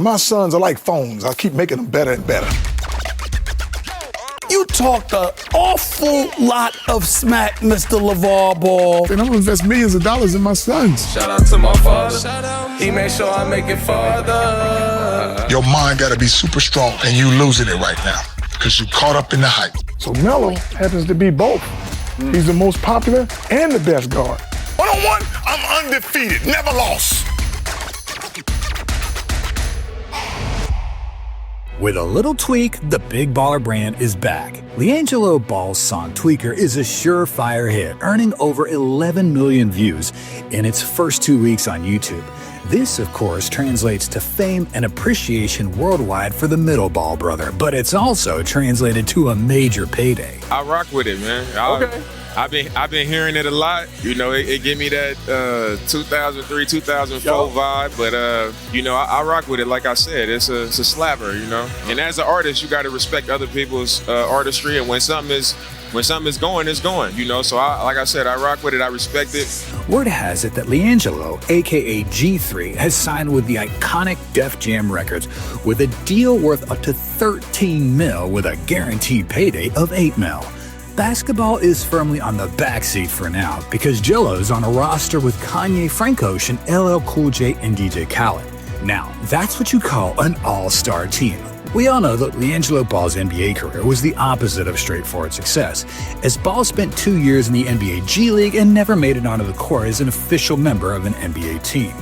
My sons are like phones. I keep making them better and better. You talked an awful lot of smack, Mr. LaVar Ball. And I'm gonna invest millions of dollars in my sons. Shout out to my father. He made sure I make it farther. Your mind gotta be super strong, and you losing it right now because you caught up in the hype. So Melo happens to be both. He's the most popular and the best guard. One-on-one, I'm undefeated, never lost. With a little tweak, the Big Baller brand is back. LiAngelo Ball's song Tweaker is a surefire hit, earning over 11 million views in its first 2 weeks on YouTube. This, of course, translates to fame and appreciation worldwide for the Middle Ball brother, but it's also translated to a major payday. I rock with it, man. Okay. I've been hearing it a lot. You know, it give me that 2003, 2004 vibe. But you know, I rock with it. Like I said, it's a slapper. You know, and as an artist, you got to respect other people's artistry. And when something is going, it's going. You know, so like I said, I rock with it. I respect it. Word has it that LiAngelo, aka G3, has signed with the iconic Def Jam Records with a deal worth up to 13 mil with a guaranteed payday of 8 mil. Basketball is firmly on the backseat for now because Jello's on a roster with Kanye, Frank Ocean, LL Cool J, and DJ Khaled. Now, that's what you call an all-star team. We all know that LiAngelo Ball's NBA career was the opposite of straightforward success, as Ball spent 2 years in the NBA G League and never made it onto the court as an official member of an NBA team.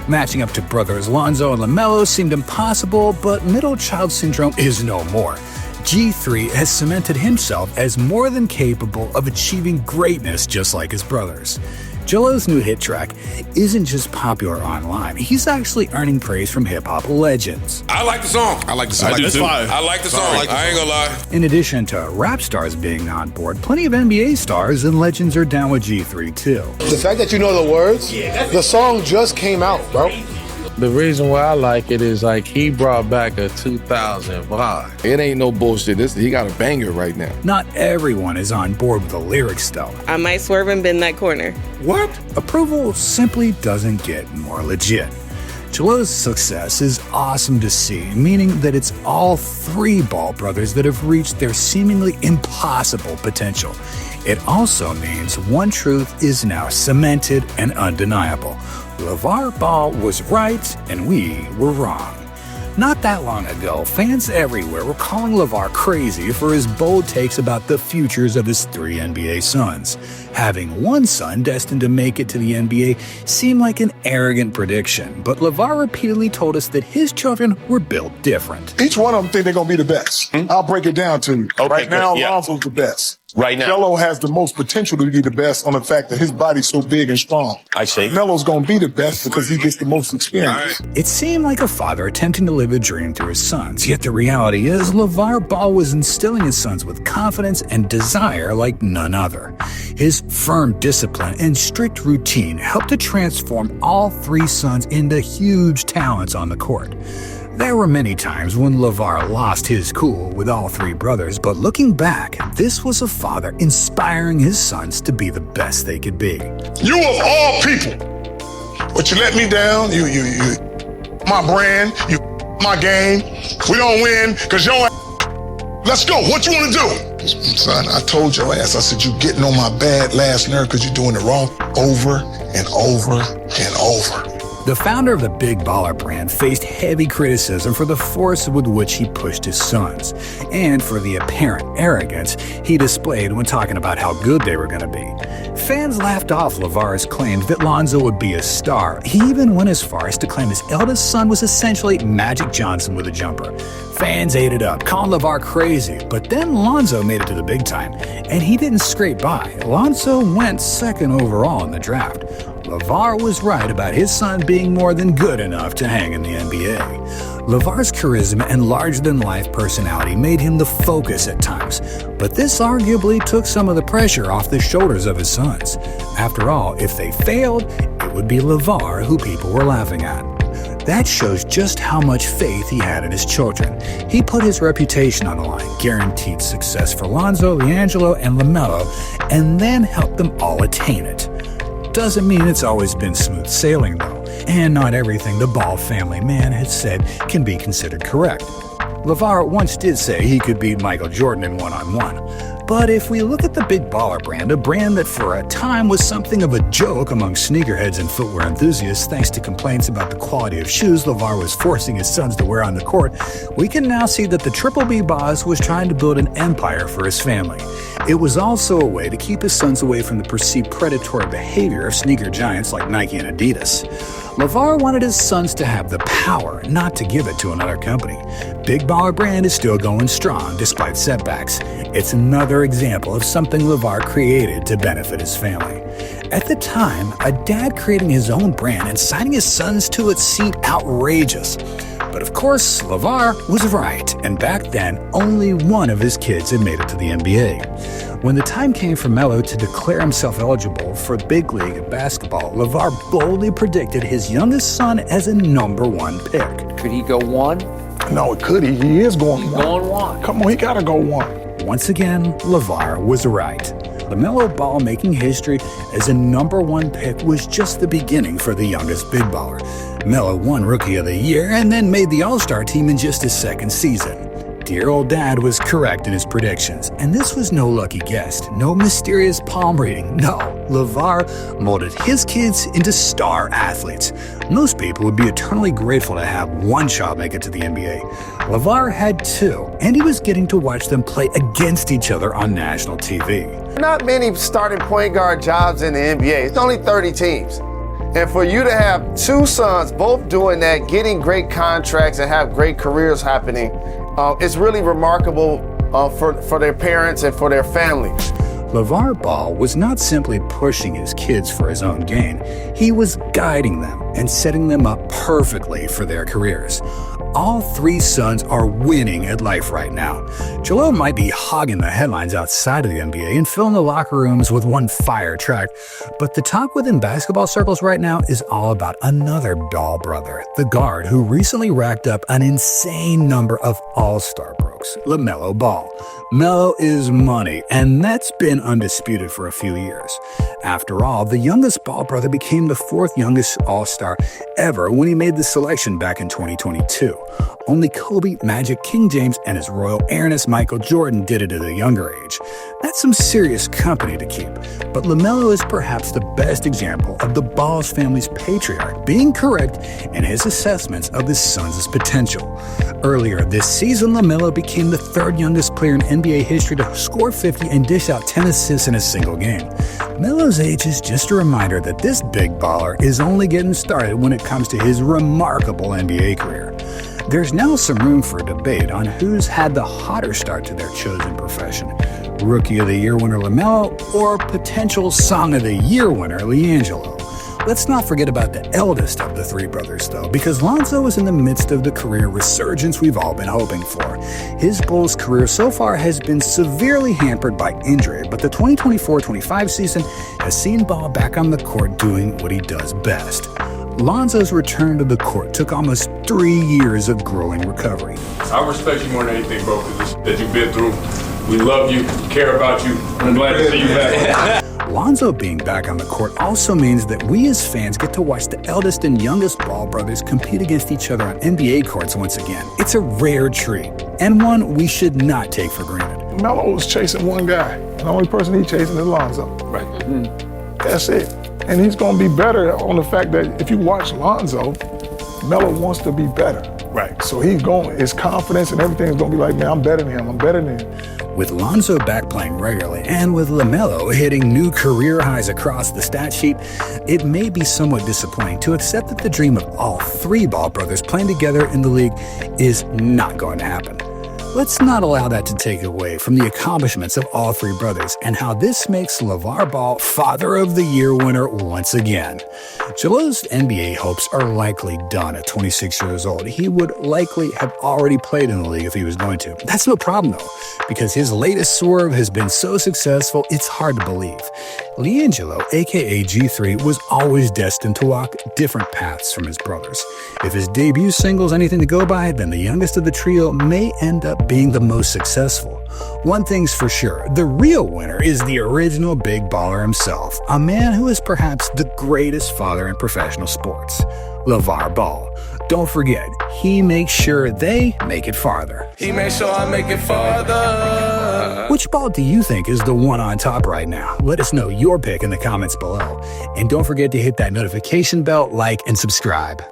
Matching up to brothers Lonzo and LaMelo seemed impossible, but middle child syndrome is no more. G3 has cemented himself as more than capable of achieving greatness just like his brothers. Jello's new hit track isn't just popular online, he's actually earning praise from hip-hop legends. I like the song. I like the song. I like the song. I ain't gonna lie. In addition to rap stars being on board, plenty of NBA stars and legends are down with G3 too. The fact that you know the words, the song just came out, bro. The reason why I like it is like he brought back a 2000 vibe. It ain't no bullshit. He got a banger right now. Not everyone is on board with the lyrics though. I might swerve and bend that corner. What? Approval simply doesn't get more legit. Jello's success is awesome to see, meaning that it's all three Ball brothers that have reached their seemingly impossible potential. It also means one truth is now cemented and undeniable. LaVar Ball was right and we were wrong. Not that long ago, fans everywhere were calling LaVar crazy for his bold takes about the futures of his 3 NBA sons. Having one son destined to make it to the NBA seemed like an arrogant prediction, but LaVar repeatedly told us that his children were built different. Each one of them think they're gonna be the best. I'll break it down to you. Right now, Lonzo's the best. Right now. Jello has the most potential to be the best on the fact that his body's so big and strong. I see. Melo's gonna be the best because he gets the most experience. It seemed like a father attempting to live a dream through his sons, yet the reality is LaVar Ball was instilling his sons with confidence and desire like none other. His firm discipline and strict routine helped to transform all 3 sons into huge talents on the court. There were many times when LaVar lost his cool with all 3 brothers, but looking back, this was a father inspiring his sons to be the best they could be. You of all people, but you let me down. You, my brand, you, my game. We don't win because your let's go. What you want to do? Son, I told your ass, I said, you getting on my bad last nerve because you're doing it wrong over and over and over. The founder of the Big Baller brand faced heavy criticism for the force with which he pushed his sons, and for the apparent arrogance he displayed when talking about how good they were going to be. Fans laughed off LaVar's claim that Lonzo would be a star. He even went as far as to claim his eldest son was essentially Magic Johnson with a jumper. Fans ate it up, calling LaVar crazy, but then Lonzo made it to the big time, and he didn't scrape by. Lonzo went 2nd overall in the draft. LaVar was right about his son being more than good enough to hang in the NBA. LaVar's charisma and larger-than-life personality made him the focus at times, but this arguably took some of the pressure off the shoulders of his sons. After all, if they failed, it would be LaVar who people were laughing at. That shows just how much faith he had in his children. He put his reputation on the line, guaranteed success for Lonzo, LiAngelo, and LaMelo, and then helped them all attain it. Doesn't mean it's always been smooth sailing though. and not everything the Ball family man has said can be considered correct. LaVar once did say he could beat Michael Jordan in one-on-one. But if we look at the Big Baller brand, a brand that for a time was something of a joke among sneakerheads and footwear enthusiasts thanks to complaints about the quality of shoes LaVar was forcing his sons to wear on the court, we can now see that the Triple B boss was trying to build an empire for his family. It was also a way to keep his sons away from the perceived predatory behavior of sneaker giants like Nike and Adidas. LaVar wanted his sons to have the power, not to give it to another company. Big Baller brand is still going strong despite setbacks. It's another example of something LaVar created to benefit his family. At the time, a dad creating his own brand and signing his sons to it seemed outrageous. But of course, LaVar was right, and back then, only one of his kids had made it to the NBA. When the time came for Melo to declare himself eligible for big league basketball, LaVar boldly predicted his youngest son as a #1 pick. Could he go one? No, could he? He is going one. Going one. Come on, he gotta go one. Once again, LaVar was right. LaMelo Ball making history as a #1 pick was just the beginning for the youngest Big Baller. Melo won Rookie of the Year and then made the All-Star team in just his second season. Dear old dad was correct in his predictions, and this was no lucky guess, no mysterious palm reading. No, LaVar molded his kids into star athletes. Most people would be eternally grateful to have one child make it to the NBA. LaVar had two, and he was getting to watch them play against each other on national TV. Not many starting point guard jobs in the NBA. It's only 30 teams. And for you to have two sons both doing that, getting great contracts and have great careers happening, it's really remarkable for their parents and for their family. LaVar Ball was not simply pushing his kids for his own gain. He was guiding them and setting them up perfectly for their careers. All three sons are winning at life right now. Jalil might be hogging the headlines outside of the NBA and filling the locker rooms with one fire track, but the talk within basketball circles right now is all about another Ball brother, the guard who recently racked up an insane number of All-Star breaks, LaMelo Ball. Melo is money, and that's been undisputed for a few years. After all, the youngest Ball brother became the fourth youngest All-Star ever when he made the selection back in 2022. Only Kobe, Magic, King James, and his Royal Airness Michael Jordan did it at a younger age. That's some serious company to keep. But LaMelo is perhaps the best example of the Balls family's patriarch being correct in his assessments of his son's potential. Earlier this season, LaMelo became the third youngest player in NBA history to score 50 and dish out 10 assists in a single game. Melo's age is just a reminder that this big baller is only getting started when it comes to his remarkable NBA career. There's now some room for debate on who's had the hotter start to their chosen profession. Rookie of the Year winner LaMelo or potential Song of the Year winner LiAngelo. Let's not forget about the eldest of the three brothers, though, because Lonzo is in the midst of the career resurgence we've all been hoping for. His Bulls career so far has been severely hampered by injury, but the 2024-25 season has seen Ball back on the court doing what he does best. Lonzo's return to the court took almost 3 years of grueling recovery. I respect you more than anything, bro, because that you've been through. We love you, care about you. I'm glad to see you back. Lonzo being back on the court also means that we as fans get to watch the eldest and youngest Ball brothers compete against each other on NBA courts once again. It's a rare treat, and one we should not take for granted. Melo was chasing one guy. The only person he's chasing is Lonzo. Right. That's it. And he's going to be better on the fact that if you watch Lonzo, Melo wants to be better. Right. So he's going, his confidence and everything is going to be like, man, I'm better than him. I'm better than him. With Lonzo back playing regularly and with LaMelo hitting new career highs across the stat sheet, it may be somewhat disappointing to accept that the dream of all three Ball brothers playing together in the league is not going to happen. Let's not allow that to take away from the accomplishments of all three brothers and how this makes LaVar Ball Father of the Year winner once again. Jalil's NBA hopes are likely done at 26 years old. He would likely have already played in the league if he was going to. That's no problem though, because his latest swerve has been so successful it's hard to believe. LiAngelo, aka G3, was always destined to walk different paths from his brothers. If his debut single's anything to go by, then the youngest of the trio may end up being the most successful. One thing's for sure, the real winner is the original big baller himself, a man who is perhaps the greatest father in professional sports. LaVar Ball. Don't forget, he makes sure they make it farther. He made sure I make it farther. Which ball do you think is the one on top right now? Let us know your pick in the comments below. And don't forget to hit that notification bell, like, and subscribe.